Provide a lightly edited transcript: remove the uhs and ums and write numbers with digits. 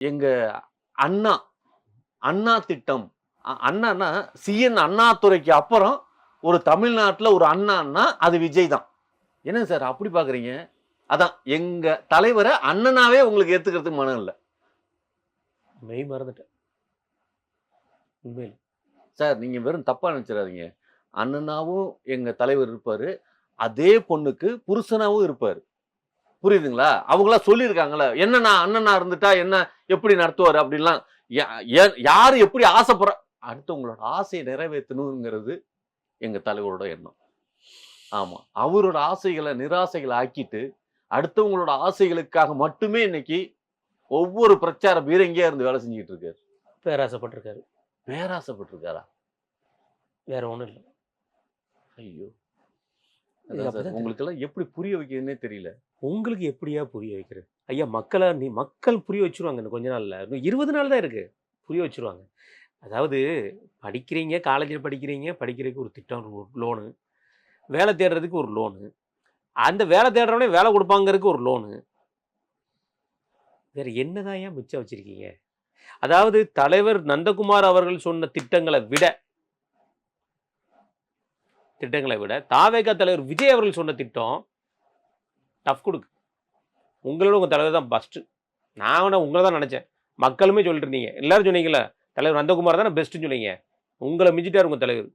எங்க அண்ணா, அண்ணா திட்டம். அண்ணான்னா சிஎன் அண்ணாதுரைக்கு அப்புறம் ஒரு தமிழ்நாட்டுல ஒரு அண்ணான்னா அது விஜய் தான். என்னங்க சார் அப்படி பார்க்குறீங்க? அதான் எங்க தலைவர அண்ணனாவே உங்களுக்கு ஏத்துக்கிறதுக்கு மனம் இல்ல. மெய் மறந்துட்டேன். உண்மையில. சார் நீங்க வெறும் தப்பா நெனச்சிராதீங்க. அண்ணனாவும் எங்க தலைவர் இருப்பாரு. அதே பொண்ணுக்கு புருஷனாவும் இருப்பாரு. புரியுதுங்களா? அவங்கலாம் சொல்லியிருக்காங்கல்ல. என்னண்ணா அண்ணனா இருந்துட்டா என்ன எப்படி நடத்துவாரு அப்படின்லாம். யா யாரு எப்படி ஆசைப்படுறா அடுத்தவங்களோட ஆசைய நிறைவேத்தணுங்கிறது எங்க தலைவரோட எண்ணம். ஆமா. அவரோட ஆசைகள நிராசைகள ஆக்கிட்டு, அடுத்தவங்களோட ஆசைகளுக்காக மட்டுமே இன்னைக்கு ஒவ்வொரு பிரச்சார பீரங்கியா இருந்து வேலை செஞ்சுட்டு இருக்காரு. பேராசைப்பட்டிருக்காரு. பேராசைப்பட்டுருக்காரா? வேற ஒண்ணும் இல்ல. ஐயோ! இது அதான் சார் அப்படிதான் தெரியும். உங்களுக்கெல்லாம் எப்படி புரிய வைக்கிறதுன்னே தெரியல. உங்களுக்கு எப்படியா புரிய வைக்கிறது? ஐயா மக்கள் புரிய வச்சுருவாங்க இன்னும் கொஞ்ச நாள்ல. இன்னும் 20 நாள் தான் இருக்கு. புரிய வச்சுருவாங்க. அதாவது படிக்கிறீங்க, காலேஜ்ல படிக்கிறீங்க, படிக்கிறதுக்கு ஒரு திட்டம், ஒரு லோனு. வேலை தேடுறதுக்கு ஒரு லோனு. அந்த வேலை தேடுறவனே வேலை குடுப்பாங்கறதுக்கு ஒரு லோனு. வேற என்னதான்யா மிச்சம் வச்சிருக்கீங்க? அதாவது தலைவர் நந்தகுமார் அவர்கள் சொன்ன திட்டங்கள விட தாவேகா தலைவர் விஜய் அவர்கள் சொன்ன திட்டம் டஃப் குடுக்கு. உங்களோட உங்க தலைவர் தான் பெஸ்ட்டு. நான் வேணா உங்கள தான் நெனச்சேன். மக்களுமே சொல்லிட்டு இருந்தீங்க. எல்லாரும் சொன்னீங்கல்ல, தலைவர் நந்தகுமார் தானே பெஸ்ட்டுன்னு சொன்னீங்க. உங்கள மிஞ்சிட்டாரு உங்க தலைவர்.